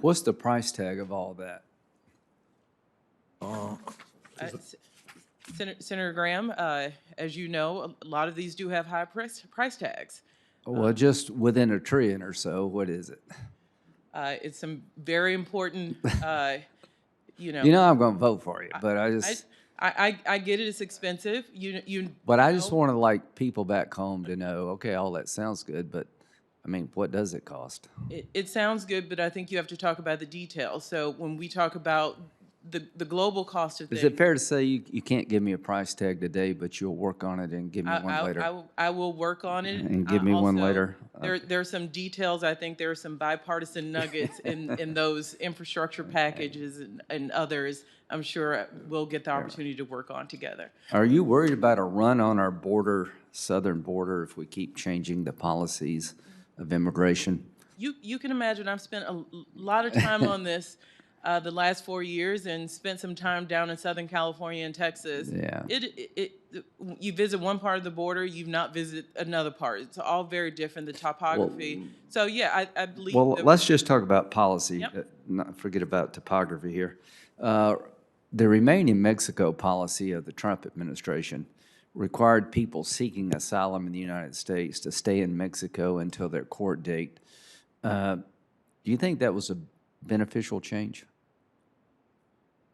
What's the price tag of all that? Senator Graham, as you know, a lot of these do have high price tags. Well, just within $1 trillion or so, what is it? It's some very important, You know I'm going to vote for you, but I get it. It's expensive. But I just want to like people back home to know, okay, all that sounds good, but I mean, what does it cost? It sounds good, but I think you have to talk about the details. So when we talk about the global cost of Is things, it fair to say you can't give me a price tag today, but you'll work on it and give me one later? I will work on it. And give me one Also, later? there are some details. I think there are some bipartisan nuggets in those infrastructure packages and others. I'm sure we'll get the opportunity to work on together. Are you worried about a run on our border, southern border, if we keep changing the policies of immigration? You can imagine I've spent a lot of time on this the last 4 years and spent some time down in Southern California and Texas. Yeah. You visit one part of the border, you've not visited another part. It's all very different, the topography. So yeah, I believe Well, that let's just talk about policy, Yep. not forget about topography here. The Remain in Mexico policy of the Trump administration required people seeking asylum in the United States to stay in Mexico until their court date. Do you think that was a beneficial change?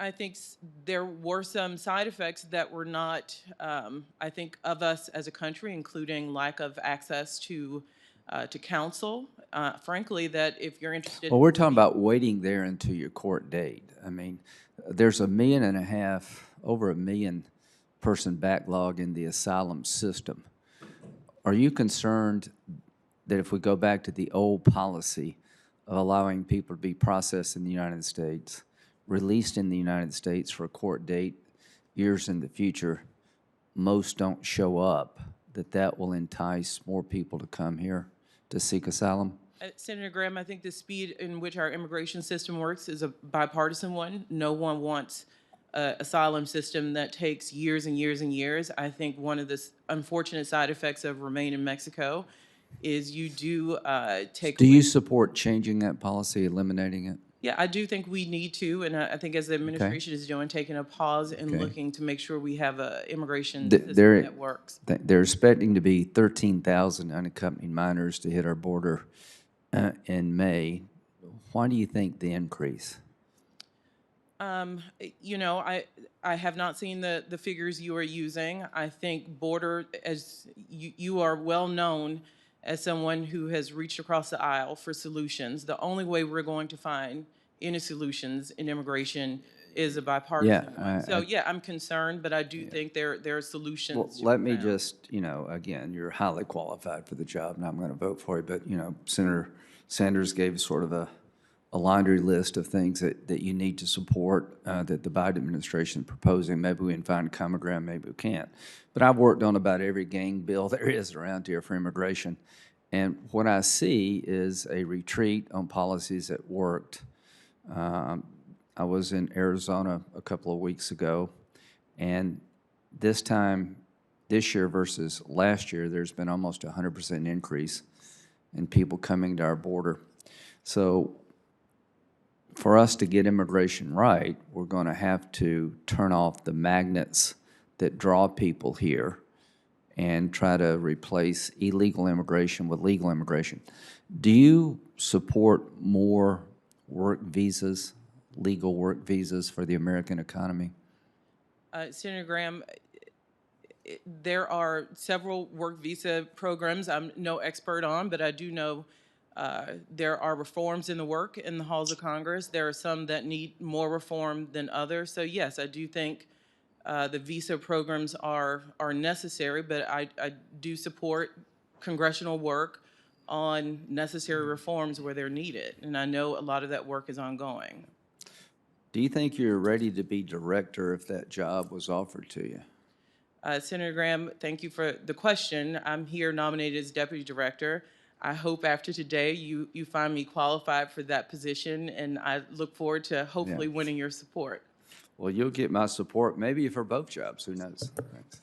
I think there were some side effects that were not, I think, of us as a country, including lack of access to counsel. Frankly, that if you're interested. Well, we're talking about waiting there until your court date. I mean, there's 1.5 million, over 1 million person backlog in the asylum system. Are you concerned that if we go back to the old policy of allowing people to be processed in the United States, released in the United States for a court date years in the future, most don't show up, that will entice more people to come here to seek asylum? Senator Graham, I think the speed in which our immigration system works is a bipartisan one. No one wants an asylum system that takes years and years and years. I think one of the unfortunate side effects of Remain in Mexico is you do take. Do you support changing that policy, eliminating it? Yeah, I do think we need to, and I think as the administration is doing, taking a pause and looking to make sure we have an immigration system that works. They're expecting to be 13,000 unaccompanied minors to hit our border in May. Why do you think the increase? You know, I have not seen the figures you are using. I think border, as you are well known as someone who has reached across the aisle for solutions. The only way we're going to find any solutions in immigration is a bipartisan one. So yeah, I'm concerned, but I do think there are solutions. Well, let me just, again, you're highly qualified for the job, and I'm going to vote for you, but, Senator Sanders gave sort of a laundry list of things that you need to support that the Biden administration is proposing. Maybe we can find common ground, maybe we can't. But I've worked on about every gang bill there is around here for immigration. And what I see is a retreat on policies that worked. I was in Arizona a couple of weeks ago, and this year versus last year, there's been almost 100% increase in people coming to our border. So for us to get immigration right, we're going to have to turn off the magnets that draw people here and try to replace illegal immigration with legal immigration. Do you support more work visas, legal work visas for the American economy? Senator Graham, there are several work visa programs I'm no expert on, but I do know there are reforms in the halls of Congress. There are some that need more reform than others. So yes, I do think the visa programs are necessary, but I do support congressional work on necessary reforms where they're needed. And I know a lot of that work is ongoing. Do you think you're ready to be director if that job was offered to you? Senator Graham, thank you for the question. I'm here nominated as deputy director. I hope after today you find me qualified for that position, and I look forward to hopefully winning your support. Well, you'll get my support, maybe for both jobs, who knows? Thanks.